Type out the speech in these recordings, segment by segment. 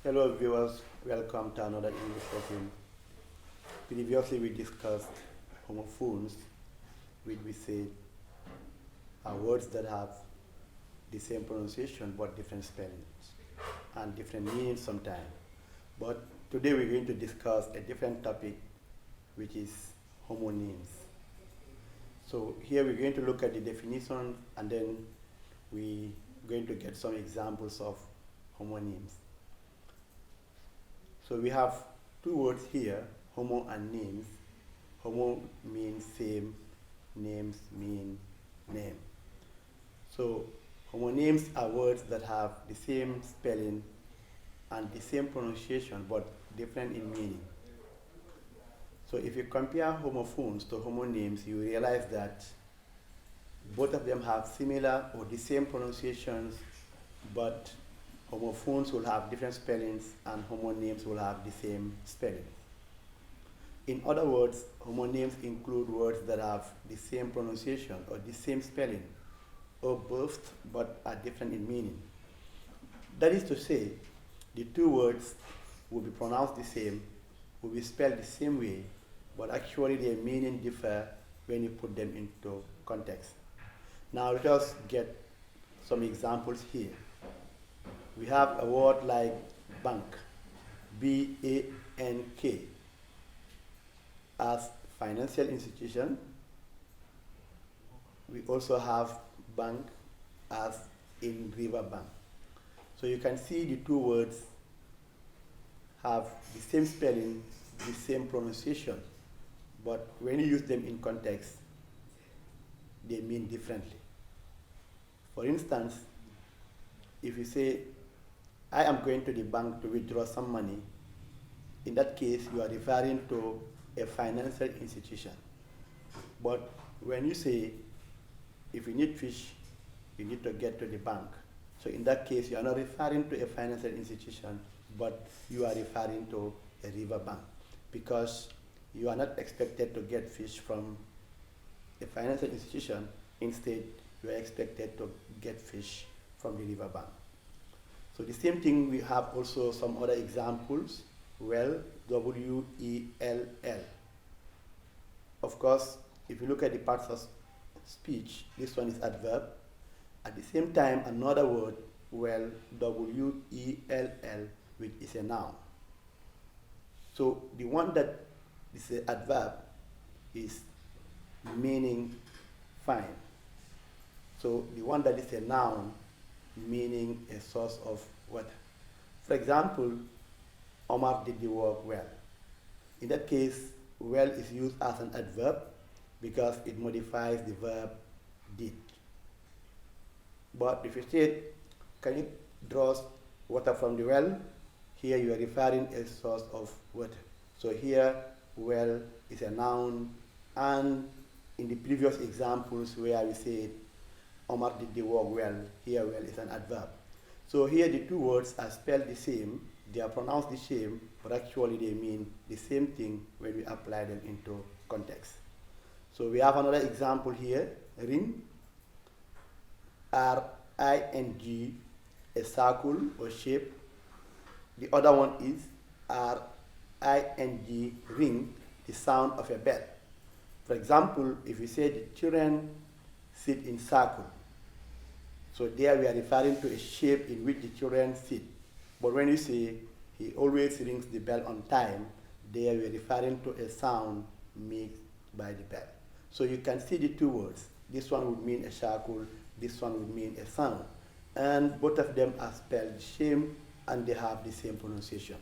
Hello viewers, welcome to another English lesson. Previously we discussed homophones, which we say are words that have the same pronunciation but different spellings and different meanings sometimes. But today we're going to discuss a different topic, which is homonyms. So here we're going to look at the definition and then we're going to get some examples of homonyms. So we have two words here, homo and names. Homo means same, names mean name. So homonyms are words that have the same spelling and the same pronunciation but different in meaning. So if you compare homophones to homonyms, you realize that both of them have similar or the same pronunciations, but homophones will have different spellings and homonyms will have the same spelling. In other words, homonyms include words that have the same pronunciation or the same spelling, or both but are different in meaning. That is to say, the two words will be pronounced the same, will be spelled the same way, but actually their meaning differ when you put them into context. Now let us get some examples here. We have a word like bank, B-A-N-K, as financial institution. We also have bank as in river bank. So you can see the two words have the same spelling, the same pronunciation, but when you use them in context, they mean differently. For instance, if you say, I am going to the bank to withdraw some money, in that case, you are referring to a financial institution. But when you say, if you need fish, you need to get to the bank. So in that case, you are not referring to a financial institution, but you are referring to a river bank, because you are not expected to get fish from a financial institution. Instead, you are expected to get fish from the river bank. So the same thing, we have also some other examples. Well, W-E-L-L. Of course, if you look at the parts of speech, this one is adverb. At the same time, another word, well, W-E-L-L, which is a noun. So the one that is an adverb is meaning fine. So the one that is a noun, meaning a source of water. For example, Omar did the work well. In that case, well is used as an adverb because it modifies the verb did. But if you say, can you draw water from the well? Here you are referring a source of water. So here, well is a noun, and in the previous examples where we said Omar did the work well, here well is an adverb. So here the two words are spelled the same, they are pronounced the same, but actually they mean the same thing when we apply them into context. So we have another example here, ring, R-I-N-G, a circle or shape. The other one is R-I-N-G, ring, the sound of a bell. For example, if we say the children sit in circle, so there we are referring to a shape in which the children sit. But when you say he always rings the bell on time, there we are referring to a sound made by the bell. So you can see the two words. This one would mean a circle, this one would mean a sound. And both of them are spelled the same and they have the same pronunciation.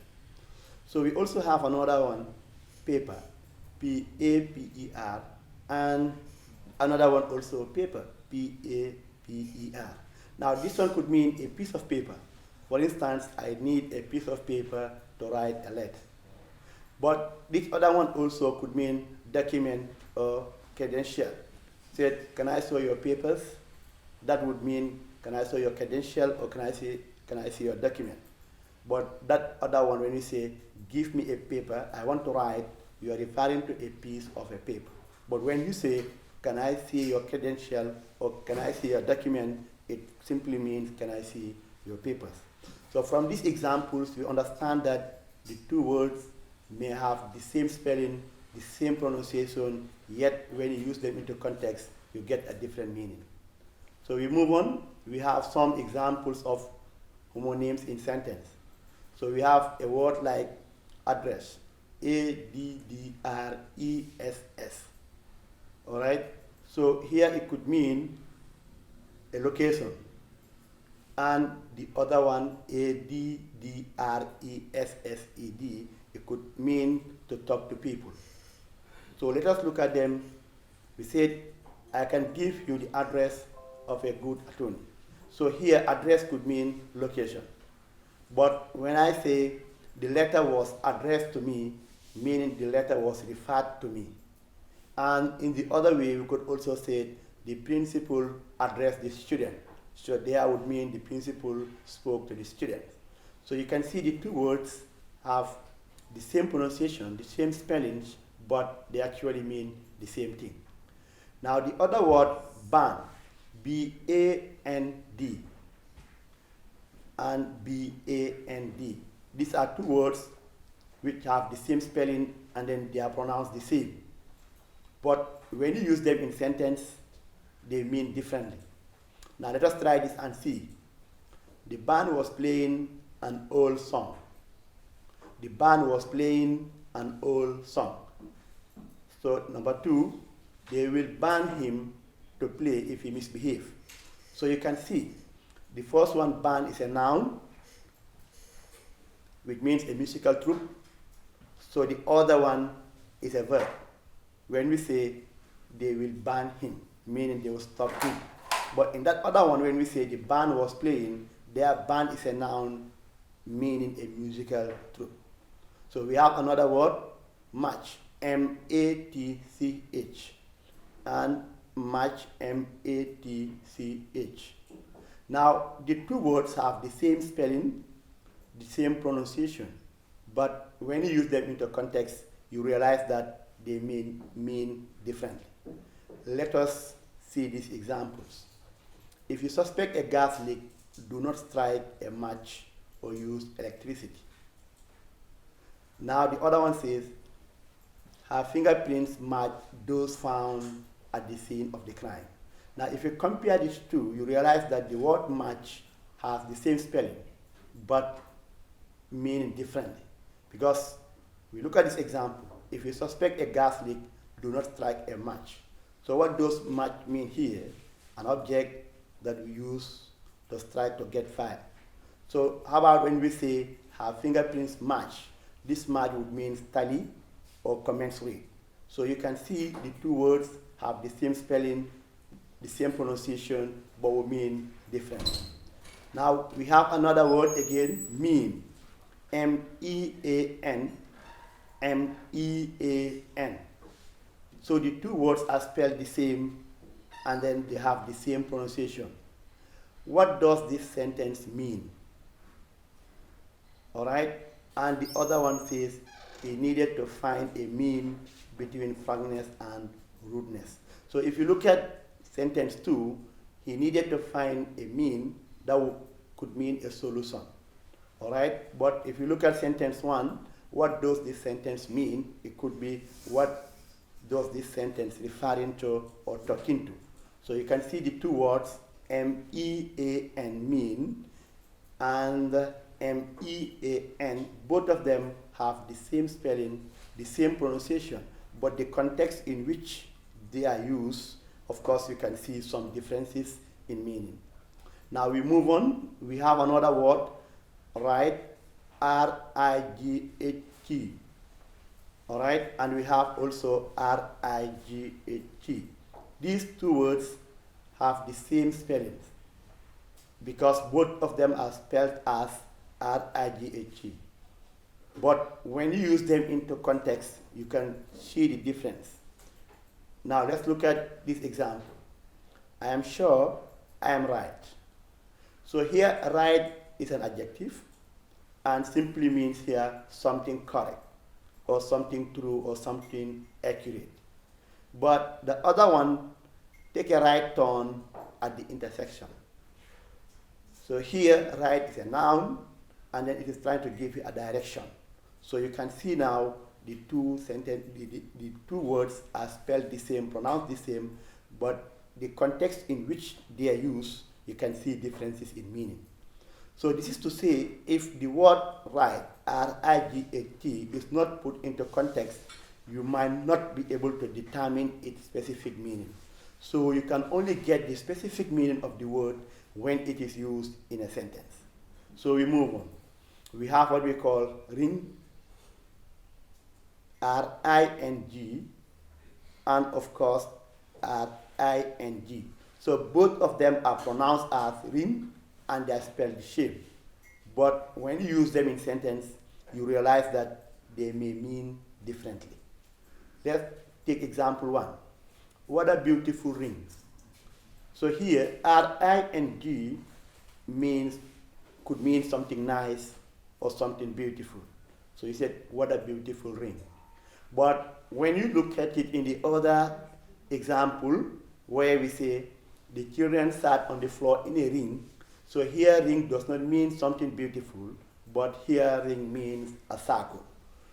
So we also have another one, paper, P-A-P-E-R, and another one also paper, P-A-P-E-R. Now this one could mean a piece of paper. For instance, I need a piece of paper to write a letter. But this other one also could mean document or credential. Said, can I see your papers? That would mean, can I see your credential or can I see your document? But that other one, when you say, give me a paper, I want to write, you are referring to a piece of a paper. But when you say, can I see your credential or can I see your document, it simply means, can I see your papers? So from these examples, we understand that the two words may have the same spelling, the same pronunciation, yet when you use them into context, you get a different meaning. So we move on. We have some examples of homonyms in sentence. So we have a word like address, A-D-D-R-E-S-S. All right? So here it could mean a location. And the other one, A-D-D-R-E-S-S-E-D, it could mean to talk to people. So let us look at them. We said, I can give you the address of a good attorney. So here, address could mean location. But when I say the letter was addressed to me, meaning the letter was referred to me. And in the other way, we could also say the principal addressed the student. So there would mean the principal spoke to the student. So you can see the two words have the same pronunciation, the same spellings, but they actually mean the same thing. Now the other word, band, B-A-N-D, and B-A-N-D. These are two words which have the same spelling and then they are pronounced the same. But when you use them in sentence, they mean differently. Now let us try this and see. The band was playing an old song. The band was playing an old song. So number two, they will ban him to play if he misbehaves. So you can see, the first one, band, is a noun, which means a musical troupe. So the other one is a verb. When we say they will ban him, meaning they will stop him. But in that other one, when we say the band was playing, their band is a noun, meaning a musical troupe. So we have another word, match, M-A-T-C-H, and match, M-A-T-C-H. Now, the two words have the same spelling, the same pronunciation, but when you use them into context, you realize that they mean differently. Let us see these examples. If you suspect a gas leak, do not strike a match or use electricity. Now the other one says, her fingerprints match those found at the scene of the crime. Now if you compare these two, you realize that the word match has the same spelling, but meaning differently. Because we look at this example, if you suspect a gas leak, do not strike a match. So what does match mean here? An object that we use to strike to get fire. So how about when we say her fingerprints match? This match would mean tally or commensurate. So you can see the two words have the same spelling, the same pronunciation, but will mean different. Now we have another word again, mean. M-E-A-N, M-E-A-N. So the two words are spelled the same and then they have the same pronunciation. What does this sentence mean? All right? And the other one says he needed to find a mean between frankness and rudeness. So if you look at sentence 2, he needed to find a mean that could mean a solution. All right? But if you look at sentence 1, what does this sentence mean? It could be what does this sentence referring to or talking to. So you can see the two words M-E-A-N, mean, and M-E-A-N. Both of them have the same spelling, the same pronunciation, but the context in which they are used, of course, you can see some differences in meaning. Now we move on. We have another word, right? R-I-G-H-T. All right, and we have also R-I-G-H-T. These two words have the same spelling because both of them are spelled as R-I-G-H-T. But when you use them into context, you can see the difference. Now let's look at this example. I am sure I am right. So here, right is an adjective and simply means here something correct or something true or something accurate. But the other one, take a right turn at the intersection. So here, right is a noun and then it is trying to give you a direction. So you can see now the two words are spelled the same, pronounced the same, but the context in which they are used, you can see differences in meaning. So this is to say, if the word right, R-I-G-H-T, is not put into context, you might not be able to determine its specific meaning. So you can only get the specific meaning of the word when it is used in a sentence. So we move on. We have what we call ring, R-I-N-G, and of course R-I-N-G. So both of them are pronounced as ring and they are spelled the same. But when you use them in sentence, you realize that they may mean differently. Let's take example 1. What a beautiful ring. So here, R-I-N-G could mean something nice or something beautiful. So you said, what a beautiful ring. But when you look at it in the other example, where we say, the children sat on the floor in a ring, so here ring does not mean something beautiful, but here ring means a circle.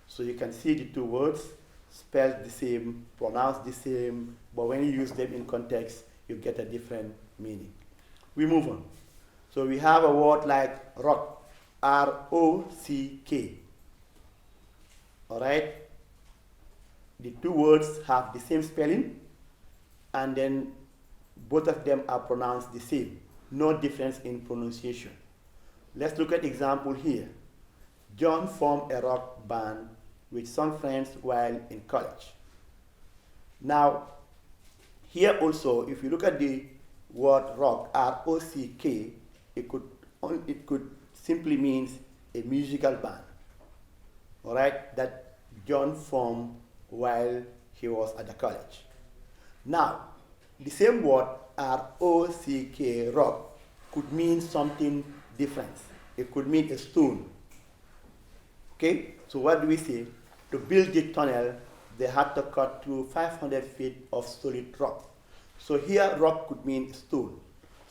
So you can see the two words spelled the same, pronounced the same, but when you use them in context, you get a different meaning. We move on. So we have a word like rock, R-O-C-K. All right? The two words have the same spelling, and then both of them are pronounced the same. No difference in pronunciation. Let's look at example here. John formed a rock band with some friends while in college. Now, here also, if you look at the word rock, R-O-C-K, it could simply mean a musical band, all right, that John formed while he was at the college. Now, the same word, R-O-C-K, rock, could mean something different. It could mean a stone. Okay, so what do we say? To build the tunnel, they had to cut through 500 feet of solid rock. So here, rock could mean stone.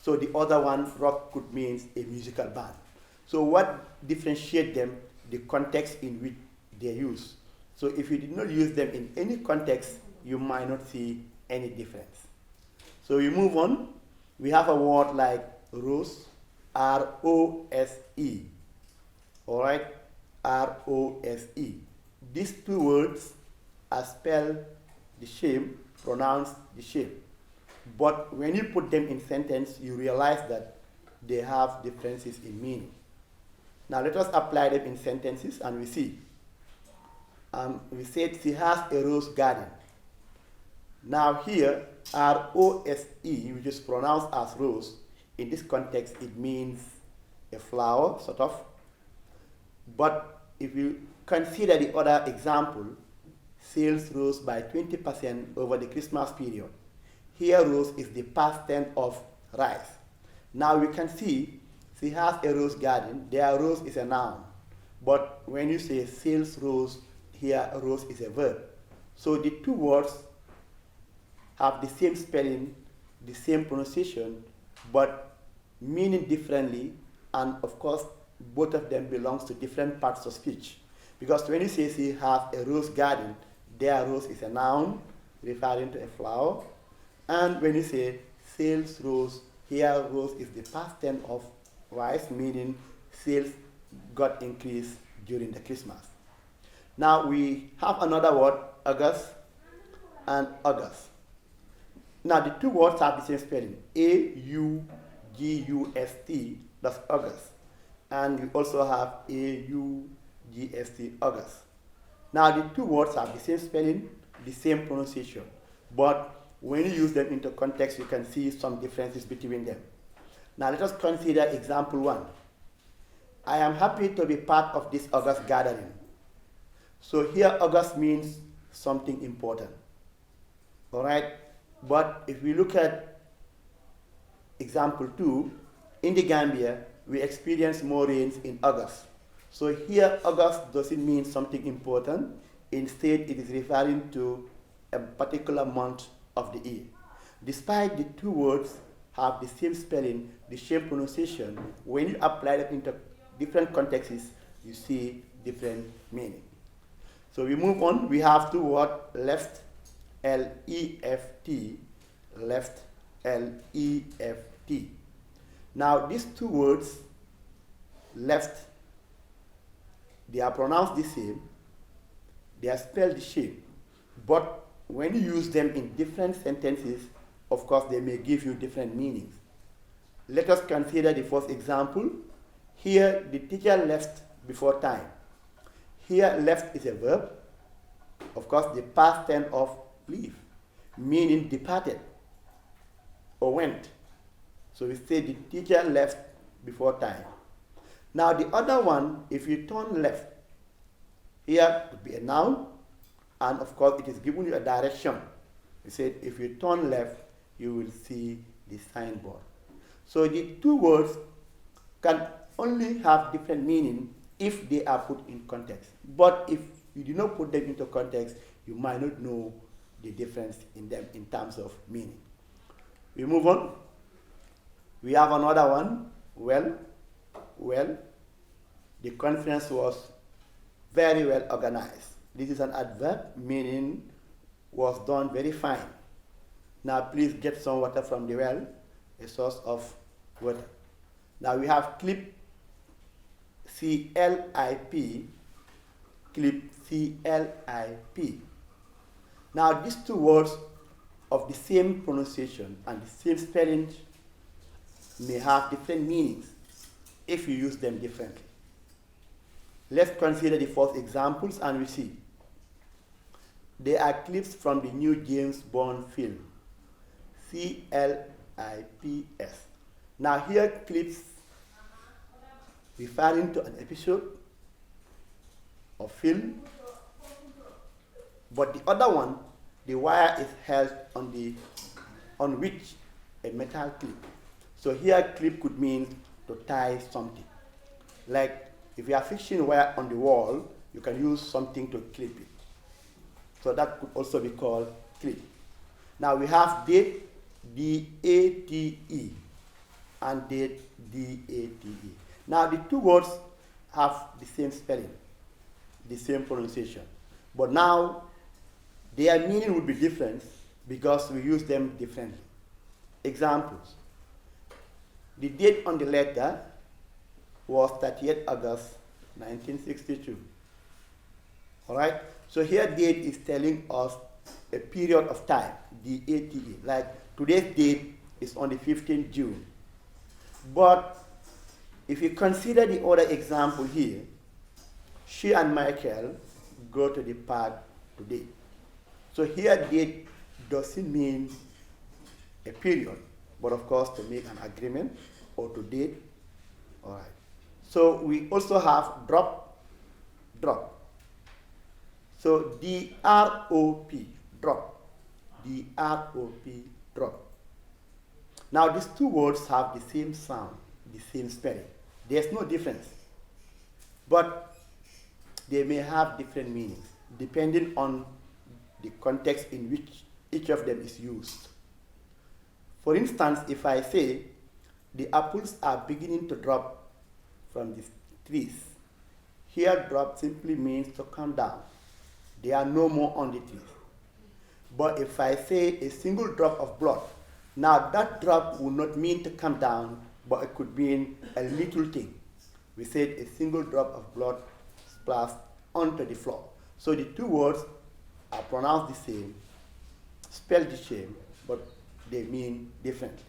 So the other one, rock could mean a musical band. So what differentiates them? The context in which they're used. So if you did not use them in any context, you might not see any difference. So we move on. We have a word like rose, R-O-S-E. All right, R-O-S-E. These two words are spelled the same, pronounced the same. But when you put them in sentence, you realize that they have differences in meaning. Now let us apply them in sentences and we see. We said she has a rose garden. Now here, R-O-S-E, which is pronounced as rose, in this context it means a flower, sort of. But if you consider the other example, sales rose by 20% over the Christmas period. Here rose is the past tense of rise. Now we can see she has a rose garden. There rose is a noun. But when you say sales rose, here rose is a verb. So the two words have the same spelling, the same pronunciation, but meaning differently, and of course both of them belongs to different parts of speech. Because when you say she has a rose garden, there rose is a noun referring to a flower. And when you say sales rose, here rose is the past tense of rise, meaning sales got increased during the Christmas. Now we have another word, August and August. Now the two words have the same spelling, A-U-G-U-S-T, that's August. And we also have A-U-G-S-T, August. Now the two words have the same spelling, the same pronunciation, but when you use them into context, you can see some differences between them. Now let us consider example 1. I am happy to be part of this August gathering. So here August means something important. All right? But if we look at example 2, in the Gambia, we experience more rains in August. So here August doesn't mean something important. Instead, it is referring to a particular month of the year. Despite the two words have the same spelling, the same pronunciation, when you apply them into different contexts, you see different meaning. So we move on. We have two words, left, L-E-F-T, left, L-E-F-T. Now these two words, left, they are pronounced the same, they are spelled the same, but when you use them in different sentences, of course, they may give you different meanings. Let us consider the first example. Here, the teacher left before time. Here, left is a verb. Of course, the past tense of leave, meaning departed or went. So we say the teacher left before time. Now, the other one, if you turn left, here would be a noun, and of course, it is giving you a direction. We said if you turn left, you will see the signboard. So the two words can only have different meaning if they are put in context. But if you do not put them into context, you might not know the difference in them in terms of meaning. We move on. We have another one. Well, the conference was very well organized. This is an adverb meaning was done very fine. Now please get some water from the well, a source of water. Now we have clip, C-L-I-P, clip, C-L-I-P. Now these two words of the same pronunciation and the same spelling may have different meanings if you use them differently. Let's consider the first examples and we see. They are clips from the new James Bond film, C-L-I-P-S. Now here clips referring to an episode of film, but the other one, the wire is held on which a metal clip. So here clip could mean to tie something. Like if you are fixing wire on the wall, you can use something to clip it. So that could also be called clip. Now we have date, D-A-T-E, and date, D-A-T-E. Now the two words have the same spelling, the same pronunciation. But now their meaning would be different because we use them differently. Examples. The date on the letter was 30th August 1962. All right? So here date is telling us a period of time, D-A-T-E. Like today's date is on the 15th June. But if you consider the other example here, she and Michael go to the park today. So here date doesn't mean a period, but of course to make an agreement or to date. All right. So we also have drop. So D-R-O-P, drop. D-R-O-P, drop. Now these two words have the same sound, the same spelling. There's no difference. But they may have different meanings depending on the context in which each of them is used. For instance, if I say, the apples are beginning to drop from the trees, here drop simply means to come down. They are no more on the trees. But if I say a single drop of blood, now that drop will not mean to come down, but it could mean a little thing. We said a single drop of blood splashed onto the floor. So the two words are pronounced the same, spelled the same, but they mean differently.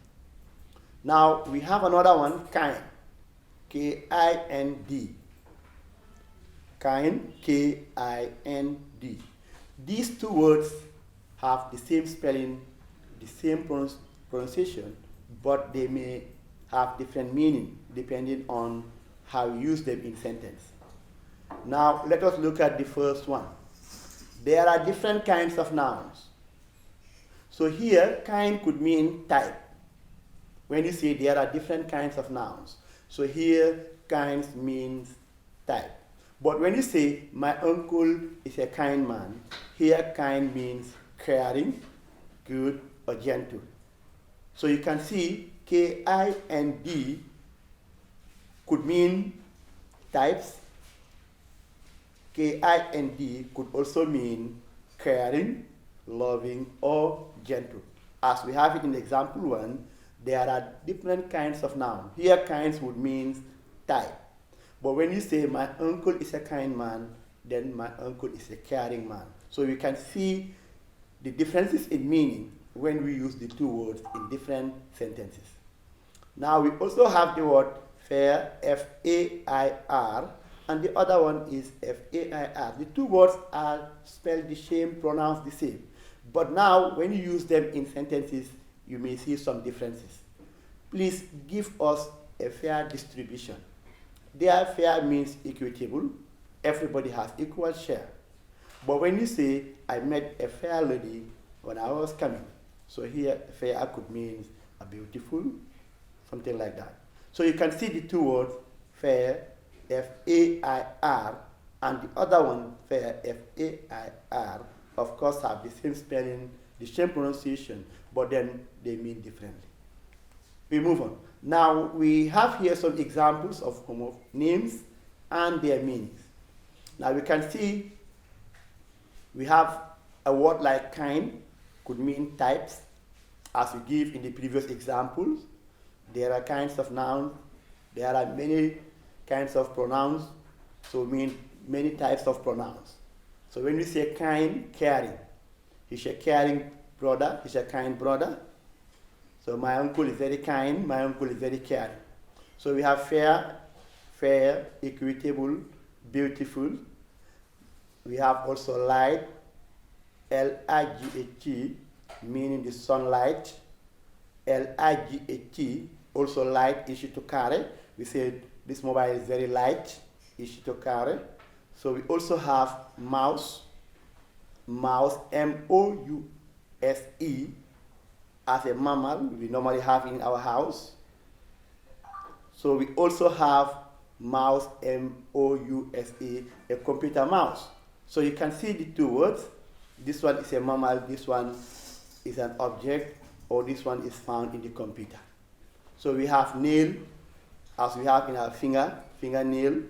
Now we have another one, kind, K-I-N-D. Kind, K-I-N-D. These two words have the same spelling, the same pronunciation, but they may have different meaning depending on how you use them in sentence. Now let us look at the first one. There are different kinds of nouns. So here, kind could mean type. When you say there are different kinds of nouns. So here, kinds means type. But when you say, my uncle is a kind man, here kind means caring, good, or gentle. So you can see K-I-N-D could mean types. Kind could also mean caring, loving, or gentle. As we have it in example 1, there are different kinds of nouns. Here, kinds would mean type. But when you say my uncle is a kind man, then my uncle is a caring man. So you can see the differences in meaning when we use the two words in different sentences. Now we also have the word fair, F-A-I-R, and the other one is F-A-I-R. The two words are spelled the same, pronounced the same. But now, when you use them in sentences, you may see some differences. Please give us a fair distribution. There, fair means equitable. Everybody has equal share. But when you say, I met a fair lady when I was coming, so here, fair could mean a beautiful, something like that. So you can see the two words, fair, F-A-I-R, and the other one, fair, F-A-I-R, of course have the same spelling, the same pronunciation, but then they mean differently. We move on. Now we have here some examples of homonyms and their meanings. Now we can see we have a word like kind could mean types, as we give in the previous examples. There are kinds of nouns, there are many kinds of pronouns, so mean many types of pronouns. So when we say kind, caring, he's a caring brother, he's a kind brother. So my uncle is very kind, my uncle is very caring. So we have fair, equitable, beautiful. We have also light, L-I-G-H-T, meaning the sunlight. L-I-G-H-T, also light, easy to carry. We said this mobile is very light, easy to carry. So we also have mouse, M-O-U-S-E, as a mammal we normally have in our house. So we also have mouse, M-O-U-S-E, a computer mouse. So you can see the two words. This one is a mammal, this one is an object, or this one is found in the computer. So we have nail, as we have in our fingernail,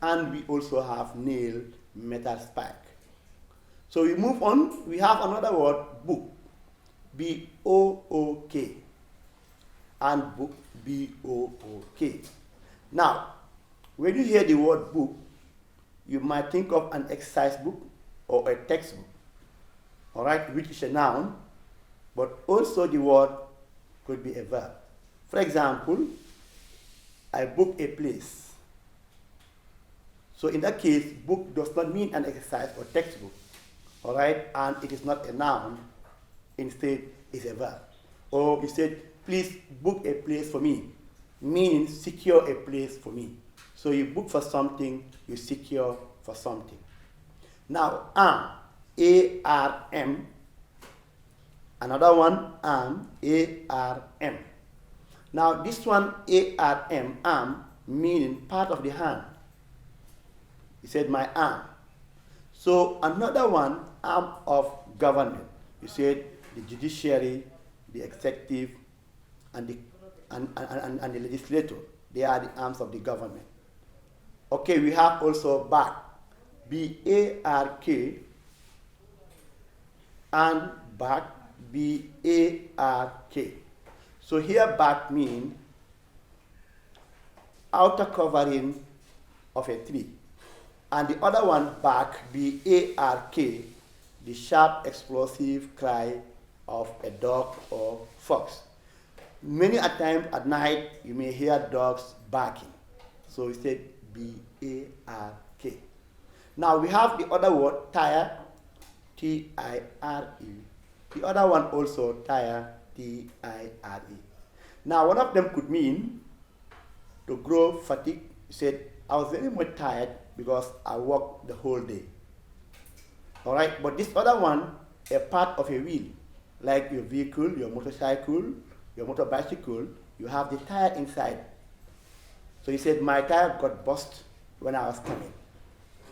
and we also have nail, metal spike. So we move on, we have another word, book, B-O-O-K, and book, B-O-O-K. Now, when you hear the word book, you might think of an exercise book or a textbook, all right, which is a noun, but also the word could be a verb. For example, I book a place. So in that case, book does not mean an exercise or textbook, all right, and it is not a noun. Instead, it's a verb. Or you said, please book a place for me, meaning secure a place for me. So you book for something, you secure for something. Now, A-R-M, another one, A-R-M. Now, this one, A-R-M, arm, meaning part of the hand. He said, my arm. So another one, arm of government. You said the judiciary, the executive, and the legislature. They are the arms of the government. Okay, we have also back, B-A-R-K, and back, B-A-R-K. So here back means outer covering of a tree. And the other one, back, B-A-R-K, the sharp explosive cry of a dog or fox. Many a time at night, you may hear dogs barking. So we said B-A-R-K. Now we have the other word, tire, T-I-R-E. The other one also, tire, T-I-R-E. Now one of them could mean to grow fatigue. You said, I was very much tired because I worked the whole day. All right, but this other one, a part of a wheel, like your vehicle, your motorcycle, your motorbicycle, you have the tire inside. So he said, my tire got burst when I was coming.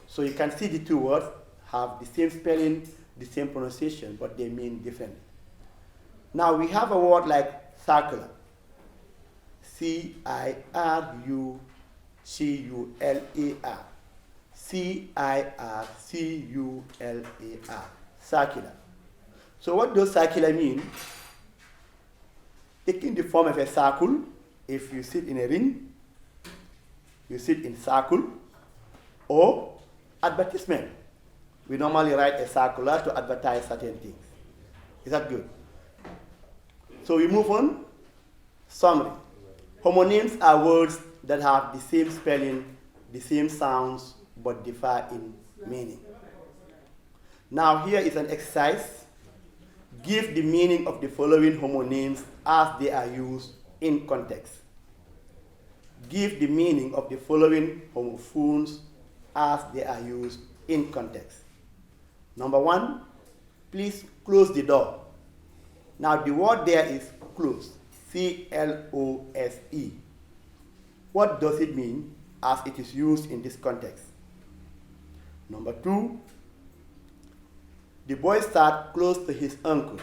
So you can see the two words have the same spelling, the same pronunciation, but they mean differently. Now we have a word like circular, C-I-R-U-L-A-R. C-U-L-A-R. C-I-R-C-U-L-A-R. Circular. So what does circular mean? Taking the form of a circle, if you sit in a ring, you sit in circle, or advertisement. We normally write a circular to advertise certain things. Is that good? So we move on. Summary. Homonyms are words that have the same spelling, the same sounds, but differ in meaning. Now here is an exercise. Give the meaning of the following homonyms as they are used in context. Give the meaning of the following homophones as they are used in context. Number one, please close the door. Now the word there is close, C-L-O-S-E. What does it mean as it is used in this context? Number two, the boy sat close to his uncle.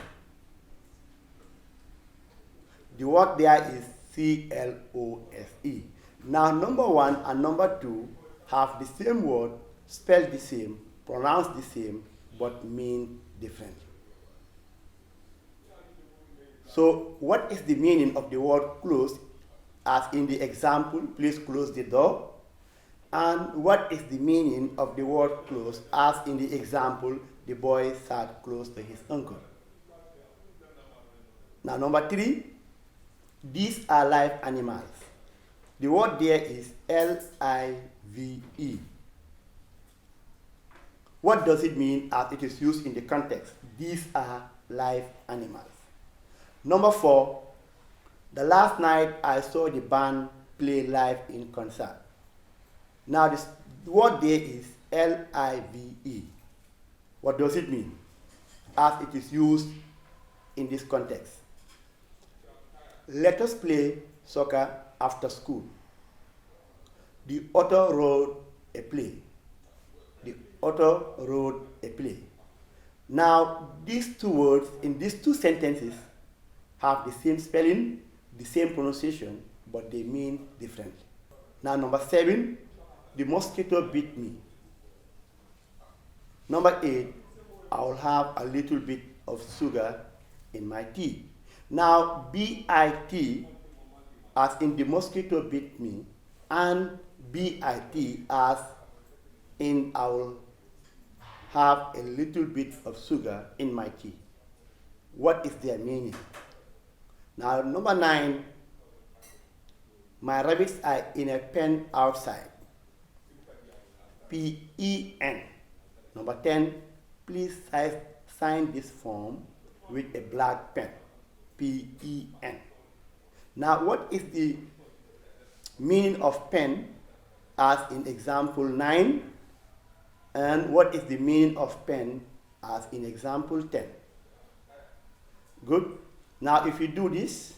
The word there is C-L-O-S-E. Now number one and number two have the same word, spelled the same, pronounced the same, but mean different. So what is the meaning of the word close as in the example, please close the door? And what is the meaning of the word close as in the example, the boy sat close to his uncle? Now number three, these are live animals. The word there is L-I-V-E. What does it mean as it is used in the context? These are live animals. Number four, the last night I saw the band play live in concert. Now this word there is L-I-V-E. What does it mean as it is used in this context? Let us play soccer after school. The author wrote a play. The author wrote a play. Now these two words in these two sentences have the same spelling, the same pronunciation, but they mean differently. Now number seven, the mosquito bit me. Number eight, I will have a little bit of sugar in my tea. Now B-I-T as in the mosquito bit me and B-I-T as in I will have a little bit of sugar in my tea. What is their meaning? Now number nine, my rabbits are in a pen outside. P-E-N. Number 10, please sign this form with a black pen. P-E-N. Now what is the meaning of pen as in example 9? And what is the meaning of pen as in example 10? Good. Now if you do this,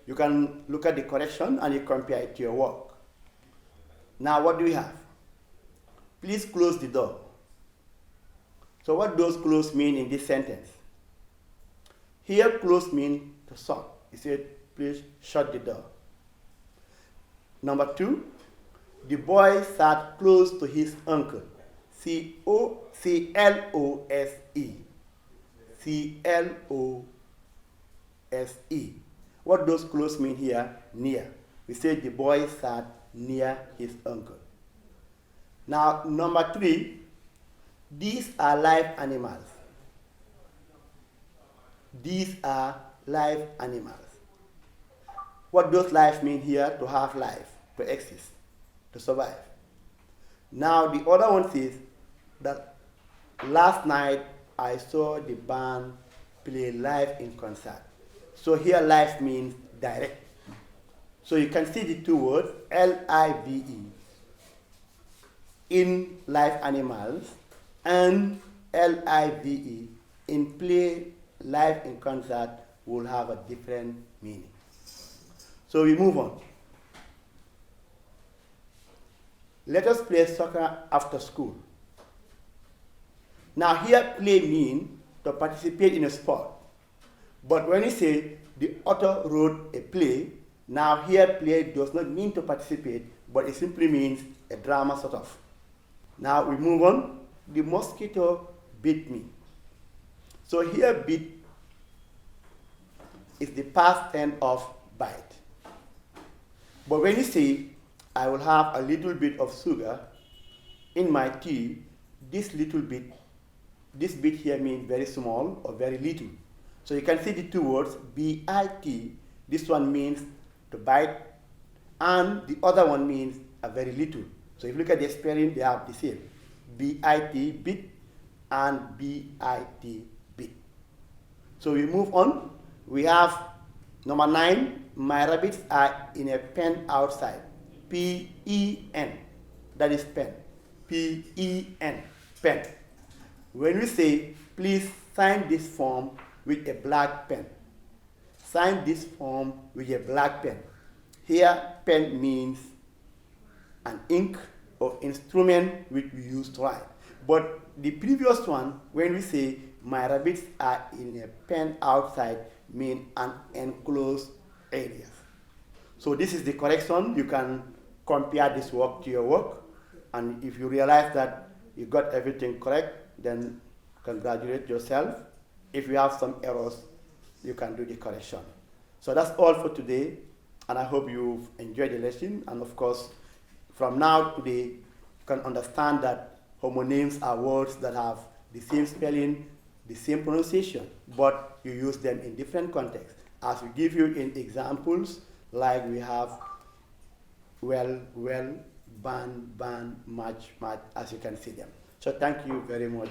you can look at the correction and you compare it to your work. Now what do we have? Please close the door. So what does close mean in this sentence? Here close means to shut. He said, please shut the door. Number two, the boy sat close to his uncle. C-L-O-S-E. C-L-O-S-E. What does close mean here? Near. We said the boy sat near his uncle. Now, number three, these are live animals. These are live animals. What does life mean here? To have life, to exist, to survive. Now, the other one says that last night I saw the band play live in concert. So here live means direct. So you can see the two words, L-I-V-E, in live animals and L-I-V-E in play live in concert will have a different meaning. So we move on. Let us play soccer after school. Now here play means to participate in a sport. But when you say the author wrote a play, now here play does not mean to participate, but it simply means a drama sort of. Now we move on. The mosquito bit me. So here bit is the past tense of bite. But when you say, I will have a little bit of sugar in my tea, this bit here means very small or very little. So you can see the two words, bit. This one means to bite, and the other one means a very little. So if you look at the spelling, they are the same. Bit, bit, and bit, bit. So we move on. We have number 9, my rabbits are in a pen outside. P-E-N, that is pen. P-E-N, pen. When we say, please sign this form with a black pen. Sign this form with a black pen. Here, pen means an ink or instrument which we use to write. But the previous one, when we say, my rabbits are in a pen outside, mean an enclosed area. So this is the correction. You can compare this work to your work, and if you realize that you got everything correct, then congratulate yourself. If you have some errors, you can do the correction. So that's all for today, and I hope you've enjoyed the lesson. And of course, from now today, you can understand that homonyms are words that have the same spelling, the same pronunciation, but you use them in different contexts. As we give you in examples, like we have well, ban, match, as you can see them. So thank you very much.